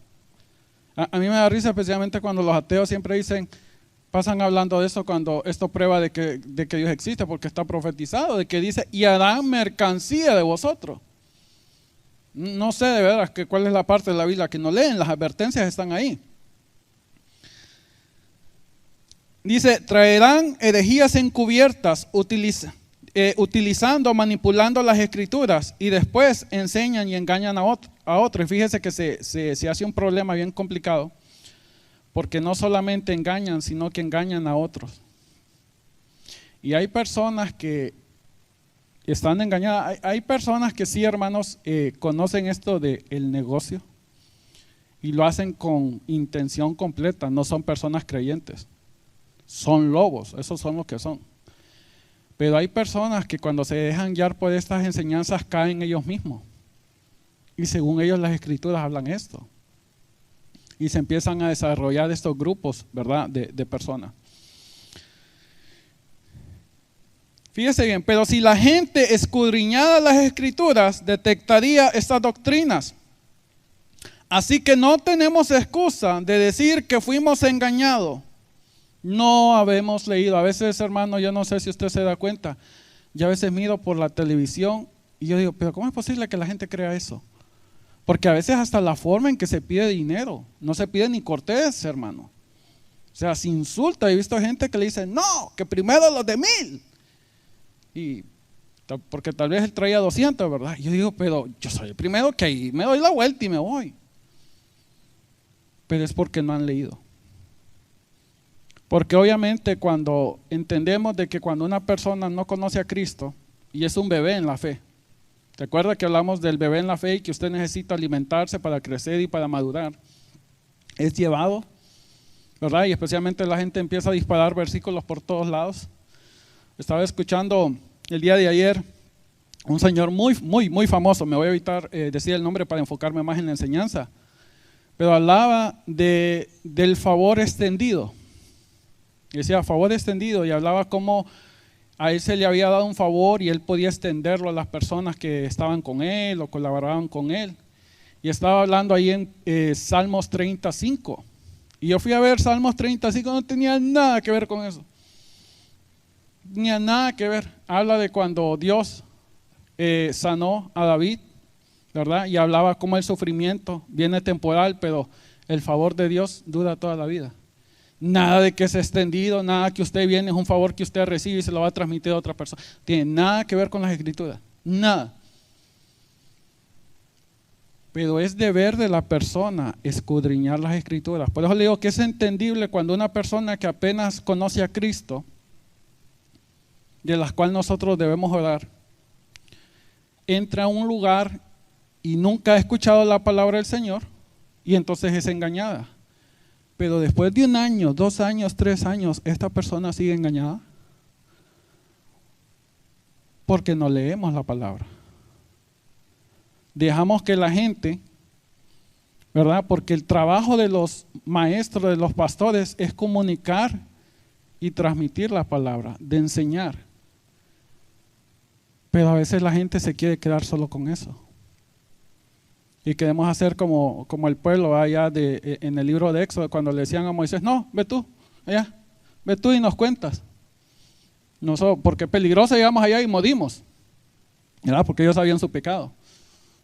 A mí me da risa especialmente cuando los ateos siempre dicen, pasan hablando de eso cuando esto prueba de que Dios existe porque está profetizado, de que dice, y harán mercancía de vosotros. No sé de verdad cuál es la parte de la Biblia que no leen, las advertencias están ahí. Dice, traerán herejías encubiertas utilizando, manipulando las Escrituras y después enseñan y engañan a otros. Y fíjese que se hace un problema bien complicado porque no solamente engañan, sino que engañan a otros. Y hay personas que están engañadas. Hay personas que sí, hermanos, conocen esto del negocio y lo hacen con intención completa. No son personas creyentes, son lobos, esos son los que son. Pero hay personas que cuando se dejan guiar por estas enseñanzas caen ellos mismos. Y según ellos las Escrituras hablan esto. Y se empiezan a desarrollar estos grupos, ¿verdad?, de personas. Fíjese bien, pero si la gente escudriñara las Escrituras, detectaría estas doctrinas. Así que no tenemos excusa de decir que fuimos engañados. No habemos leído. A veces, hermano, yo no sé si usted se da cuenta. Yo a veces miro por la televisión y yo digo, pero ¿cómo es posible que la gente crea eso? Porque a veces hasta la forma en que se pide dinero, no se pide ni cortés, hermano. O sea, se insulta. He visto gente que le dice, no, que primero los de 1000. Y porque tal vez él traía 200, ¿verdad? Y yo digo, pero yo soy el primero que ahí me doy la vuelta y me voy. Pero es porque no han leído. Porque obviamente cuando entendemos de que cuando una persona no conoce a Cristo y es un bebé en la fe, ¿te acuerdas que hablamos del bebé en la fe y que usted necesita alimentarse para crecer y para madurar? Es llevado, ¿verdad? Y especialmente la gente empieza a disparar versículos por todos lados. Estaba escuchando el día de ayer un señor muy famoso, me voy a evitar decir el nombre para enfocarme más en la enseñanza, pero hablaba del favor extendido. Decía favor extendido y hablaba cómo a él se le había dado un favor y él podía extenderlo a las personas que estaban con él o colaboraban con él. Y estaba hablando ahí en Salmos 35. Y yo fui a ver Salmos 35, no tenía nada que ver con eso. No tenía nada que ver. Habla de cuando Dios sanó a David, ¿verdad? Y hablaba cómo el sufrimiento viene temporal, pero el favor de Dios dura toda la vida. Nada de que es extendido, nada que usted viene, es un favor que usted recibe y se lo va a transmitir a otra persona. Tiene nada que ver con las Escrituras, nada. Pero es deber de la persona escudriñar las Escrituras. Por eso le digo que es entendible cuando una persona que apenas conoce a Cristo, de las cuales nosotros debemos orar, entra a un lugar y nunca ha escuchado la palabra del Señor y entonces es engañada. Pero después de 1 año, 2 años, 3 años, esta persona sigue engañada porque no leemos la palabra. Dejamos que la gente, ¿verdad? Porque el trabajo de los maestros, de los pastores, es comunicar y transmitir la palabra, de enseñar. Pero a veces la gente se quiere quedar solo con eso. Y queremos hacer como el pueblo allá en el libro de Éxodo, cuando le decían a Moisés, no, ve tú, allá, ve tú y nos cuentas. Porque peligroso llegamos allá y morimos, ¿verdad? Porque ellos sabían su pecado.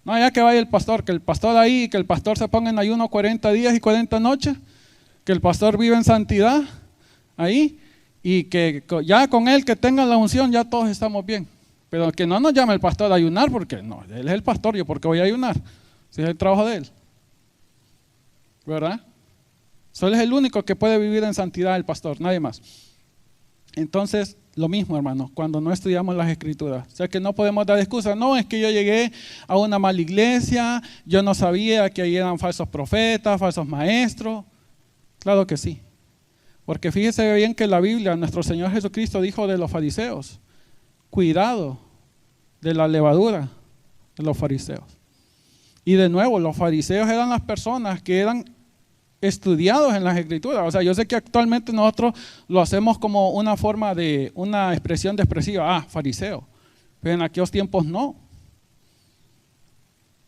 No, allá que vaya el pastor, que el pastor ahí, que el pastor se ponga en ayuno 40 días y 40 noches, que el pastor vive en santidad ahí, y que ya con él que tenga la unción ya todos estamos bien. Pero que no nos llame el pastor a ayunar, porque no, él es el pastor, yo porque voy a ayunar, si es el trabajo de él, ¿verdad? Solo es el único que puede vivir en santidad, el pastor, nadie más. Entonces, lo mismo, hermano, cuando no estudiamos las escrituras, o sea que no podemos dar excusas, no, es que yo llegué a una mala iglesia, yo no sabía que ahí eran falsos profetas, falsos maestros. Claro que sí, porque fíjese bien que la Biblia, nuestro Señor Jesucristo dijo de los fariseos, cuidado de la levadura de los fariseos. Y de nuevo, los fariseos eran las personas que eran estudiados en las escrituras. O sea, yo sé que actualmente nosotros lo hacemos como una forma de, una expresión expresiva, fariseo. Pero en aquellos tiempos no.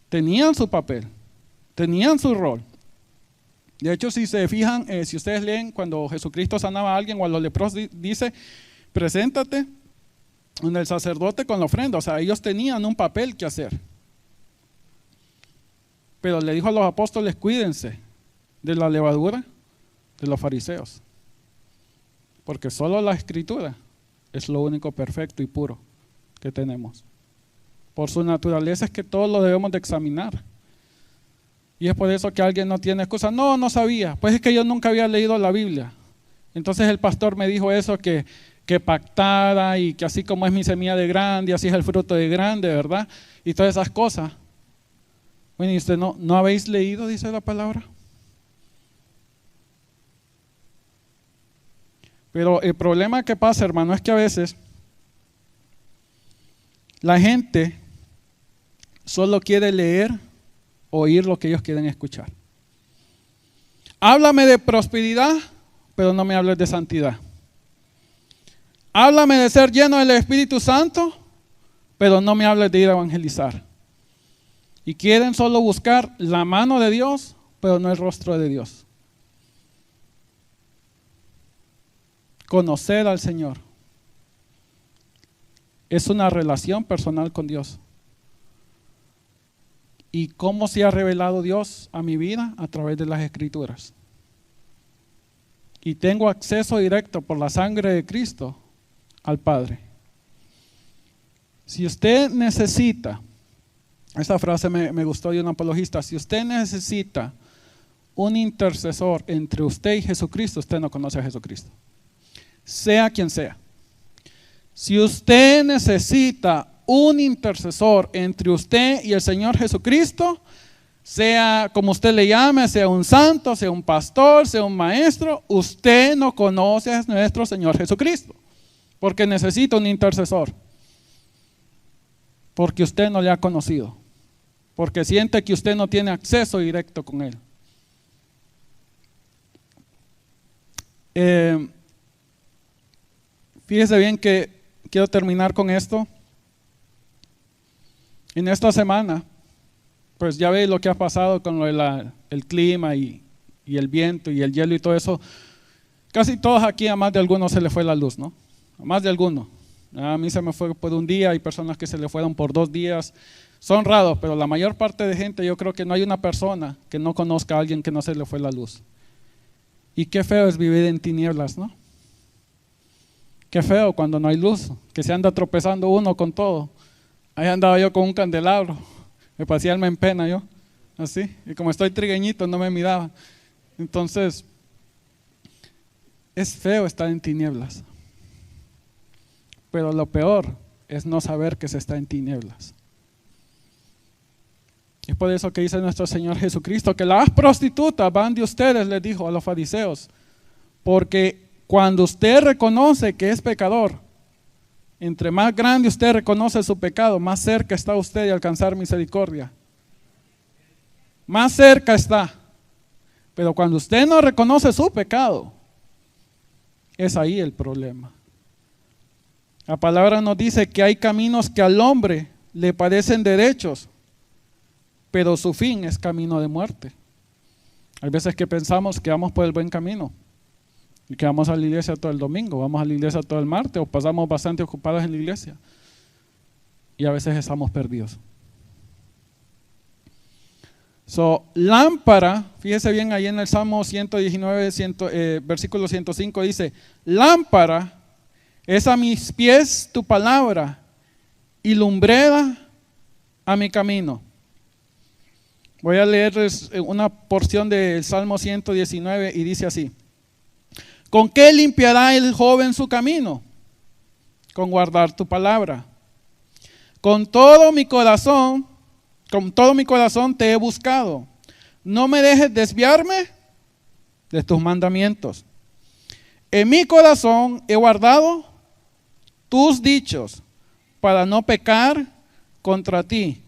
Tenían su papel, tenían su rol. De hecho, si se fijan, si ustedes leen cuando Jesucristo sanaba a alguien o a los leprosos, dice, preséntate donde el sacerdote con la ofrenda. O sea, ellos tenían un papel que hacer. Pero le dijo a los apóstoles, cuídense de la levadura de los fariseos, porque solo la escritura es lo único perfecto y puro que tenemos. Por su naturaleza es que todos lo debemos de examinar. Y es por eso que alguien no tiene excusa. No sabía. Pues es que yo nunca había leído la Biblia. Entonces el pastor me dijo eso, que pactara y que así como es mi semilla de grande, así es el fruto de grande, ¿verdad? Y todas esas cosas. Bueno, ¿y usted no habéis leído, dice la palabra? Pero el problema que pasa, hermano, es que a veces la gente solo quiere leer, oír lo que ellos quieren escuchar. Háblame de prosperidad, pero no me hables de santidad. Háblame de ser lleno del Espíritu Santo, pero no me hables de ir a evangelizar. Y quieren solo buscar la mano de Dios, pero no el rostro de Dios. Conocer al Señor es una relación personal con Dios. ¿Y cómo se ha revelado Dios a mi vida? A través de las Escrituras. Y tengo acceso directo por la sangre de Cristo al Padre. Si usted necesita, esta frase me gustó de un apologista, si usted necesita un intercesor entre usted y Jesucristo, usted no conoce a Jesucristo. Sea quien sea. Si usted necesita un intercesor entre usted y el Señor Jesucristo, sea como usted le llame, sea un santo, sea un pastor, sea un maestro, usted no conoce a nuestro Señor Jesucristo, porque necesita un intercesor, porque usted no le ha conocido, porque siente que usted no tiene acceso directo con Él. Fíjese bien que quiero terminar con esto. En esta semana, pues ya veis lo que ha pasado con lo de el clima y el viento y el hielo y todo eso. Casi todos aquí, a más de algunos se le fue la luz, ¿no? A más de algunos. A mí se me fue por un día, hay personas que se le fueron por 2 días. Son raros, pero la mayor parte de gente, yo creo que no hay una persona que no conozca a alguien que no se le fue la luz. Y qué feo es vivir en tinieblas, ¿no? Qué feo cuando no hay luz, que se anda tropezando uno con todo. Ahí andaba yo con un candelabro, me parecía alma en pena yo, así, y como estoy trigueñito no me miraba. Entonces, es feo estar en tinieblas, pero lo peor es no saber que se está en tinieblas. Es por eso que dice nuestro Señor Jesucristo, que las prostitutas van de ustedes, les dijo a los fariseos, porque cuando usted reconoce que es pecador, entre más grande usted reconoce su pecado, más cerca está usted de alcanzar misericordia. Más cerca está. Pero cuando usted no reconoce su pecado, Es ahí el problema. La palabra nos dice que hay caminos que al hombre le parecen derechos, pero su fin es camino de muerte. Hay veces que pensamos que vamos por el buen camino y que vamos a la iglesia todo el domingo, vamos a la iglesia todo el martes o pasamos bastante ocupados en la iglesia y a veces estamos perdidos. Lámpara, fíjese bien ahí en el Salmo 119, versículo 105 dice, lámpara es a mis pies tu palabra y lumbrera a mi camino. Voy a leerles una porción del Salmo 119 y dice así: ¿con qué limpiará el joven su camino? Con guardar tu palabra. Con todo mi corazón te he buscado. No me dejes desviarme de tus mandamientos. En mi corazón he guardado tus dichos para no pecar contra ti.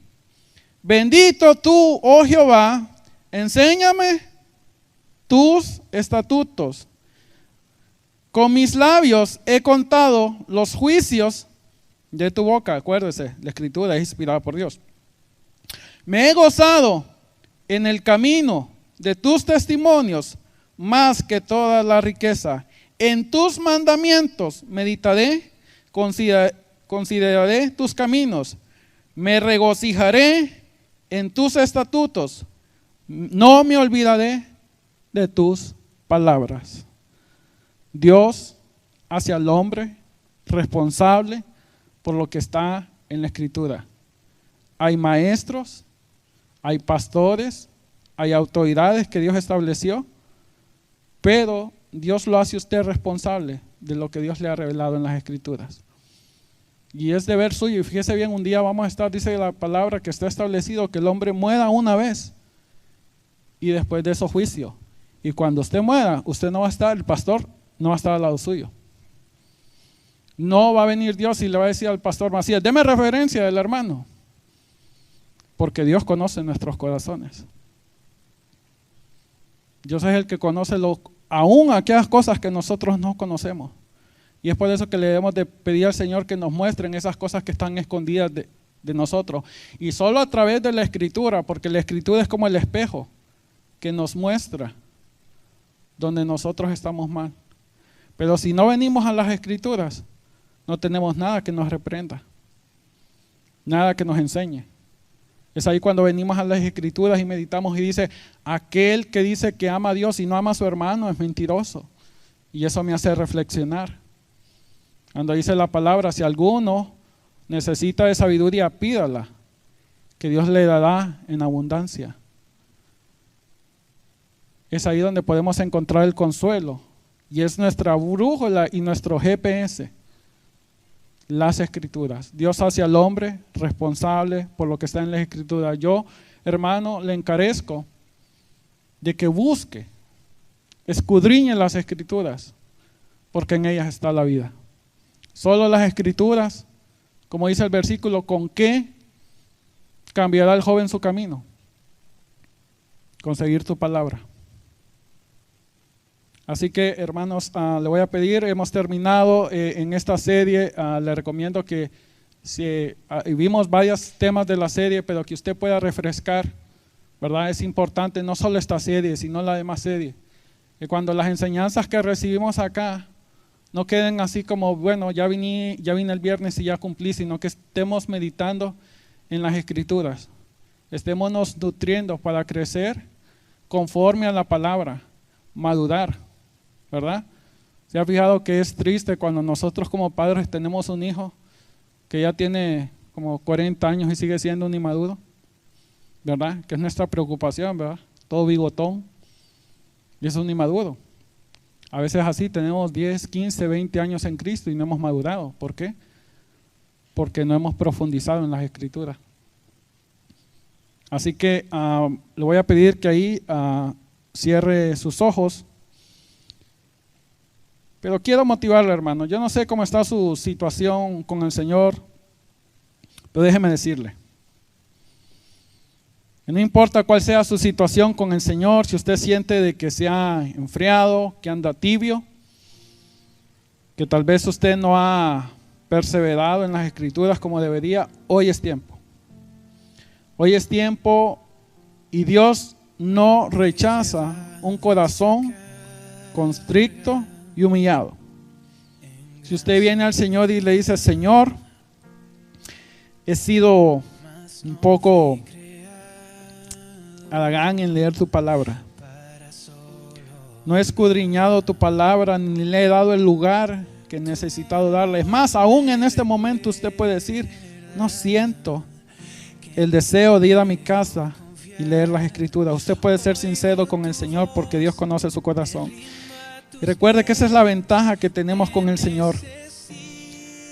Bendito tú, oh Jehová, enséñame tus estatutos. Con mis labios he contado los juicios de tu boca. Acuérdese, la escritura es inspirada por Dios. Me he gozado en el camino de tus testimonios más que toda la riqueza. En tus mandamientos meditaré, consideraré tus caminos. Me regocijaré en tus estatutos. No me olvidaré de tus palabras. Dios hace al hombre responsable por lo que está en la escritura. Hay maestros, hay pastores, hay autoridades que Dios estableció, pero Dios lo hace usted responsable de lo que Dios le ha revelado en las escrituras. Y es deber suyo. Y fíjese bien, un día vamos a estar, dice la palabra, que está establecido que el hombre muera una vez y después de eso juicio. Y cuando usted muera, usted no va a estar, el pastor no va a estar al lado suyo. No va a venir Dios y le va a decir al pastor Macías, deme referencia del hermano. Porque Dios conoce nuestros corazones. Dios es el que conoce aún aquellas cosas que nosotros no conocemos. Y es por eso que le debemos de pedir al Señor que nos muestren esas cosas que están escondidas de nosotros. Y solo a través de la Escritura, porque la Escritura es como el espejo que nos muestra donde nosotros estamos mal. Pero si no venimos a las Escrituras, no tenemos nada que nos reprenda, nada que nos enseñe. Es ahí cuando venimos a las Escrituras y meditamos y dice, aquel que dice que ama a Dios y no ama a su hermano es mentiroso. Y eso me hace reflexionar. Cuando dice la palabra, si alguno necesita de sabiduría, pídala, que Dios le dará en abundancia. Es ahí donde podemos encontrar el consuelo. Y es nuestra brújula y nuestro GPS. Las Escrituras. Dios hace al hombre responsable por lo que está en las Escrituras. Yo, hermano, le encarezco de que busque, escudriñe las Escrituras, porque en ellas está la vida. Solo las Escrituras, como dice el versículo, ¿con qué cambiará el joven su camino? Con seguir tu palabra. Así que, hermanos, le voy a pedir, hemos terminado en esta serie, le recomiendo que vimos varios temas de la serie, pero que usted pueda refrescar, ¿verdad? Es importante no solo esta serie, sino la demás serie. Que cuando las enseñanzas que recibimos acá no queden así como, bueno, ya vine el viernes y ya cumplí, sino que estemos meditando en las Escrituras. Estémonos nutriendo para crecer conforme a la palabra, madurar, ¿verdad? ¿Se ha fijado que es triste cuando nosotros como padres tenemos un hijo que ya tiene como 40 años y sigue siendo un inmaduro? ¿Verdad? Que es nuestra preocupación, ¿verdad? Todo bigotón y es un inmaduro. A veces así tenemos 10, 15, 20 años en Cristo y no hemos madurado. ¿Por qué? Porque no hemos profundizado en las Escrituras. Así que le voy a pedir que ahí cierre sus ojos. Pero quiero motivarle, hermano. Yo no sé cómo está su situación con el Señor, pero déjeme decirle. No importa cuál sea su situación con el Señor, si usted siente de que se ha enfriado, que anda tibio, que tal vez usted no ha perseverado en las Escrituras como debería, hoy es tiempo. Hoy es tiempo y Dios no rechaza un corazón constricto y humillado. Si usted viene al Señor y le dice: Señor, he sido un poco haragán en leer tu palabra, no he escudriñado tu palabra, ni le he dado el lugar que he necesitado darle. Es más, aún en este momento usted puede decir: no siento el deseo de ir a mi casa y leer las Escrituras. Usted puede ser sincero con el Señor, porque Dios conoce su corazón. Y recuerde que esa es la ventaja que tenemos con el Señor.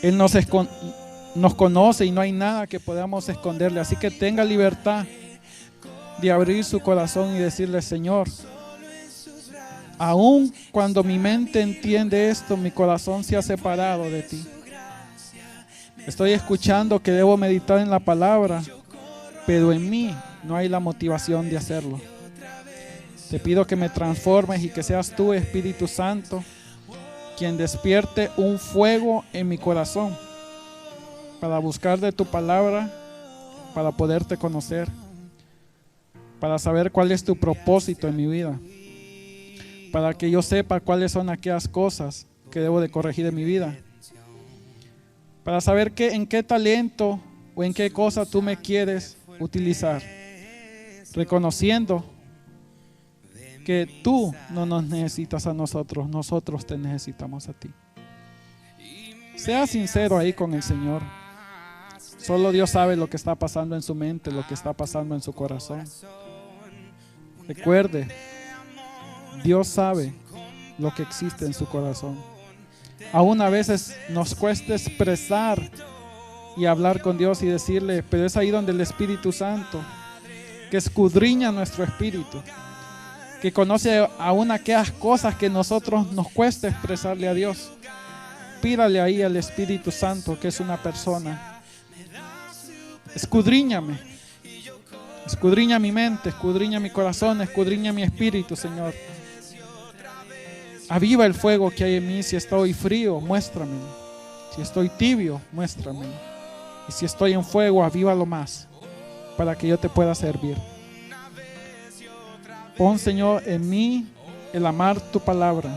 Él nos conoce y no hay nada que podamos esconderle. Así que tenga libertad de abrir su corazón y decirle: Señor, aun cuando mi mente entiende esto, mi corazón se ha separado de ti. Estoy escuchando que debo meditar en la palabra, pero en mí no hay la motivación de hacerlo. Te pido que me transformes y que seas tú, Espíritu Santo, quien despierte un fuego en mi corazón para buscar de tu palabra, para poderte conocer, para saber cuál es tu propósito en mi vida, para que yo sepa cuáles son aquellas cosas que debo de corregir en mi vida, para saber en qué talento o en qué cosa tú me quieres utilizar, reconociendo que tú no nos necesitas a nosotros, nosotros te necesitamos a ti. Sea sincero ahí con el Señor. Solo Dios sabe lo que está pasando en su mente, lo que está pasando en su corazón. Recuerde, Dios sabe lo que existe en su corazón. Aún a veces nos cuesta expresar y hablar con Dios y decirle, pero es ahí donde el Espíritu Santo, que escudriña nuestro espíritu, que conoce aún aquellas cosas que nosotros nos cuesta expresarle a Dios. Pídale ahí al Espíritu Santo, que es una persona. Escudriñame. Escudriña mi mente, escudriña mi corazón, escudriña mi espíritu, Señor. Aviva el fuego que hay en mí. Si estoy frío, muéstramelo. Si estoy tibio, muéstramelo. Y si estoy en fuego, avívalo más, para que yo te pueda servir. Pon, Señor, en mí el amar tu palabra,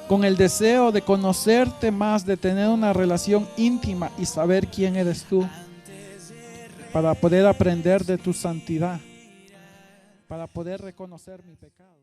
con el deseo de conocerte más, de tener una relación íntima y saber quién eres tú, para poder aprender de tu santidad, para poder reconocer mi pecado.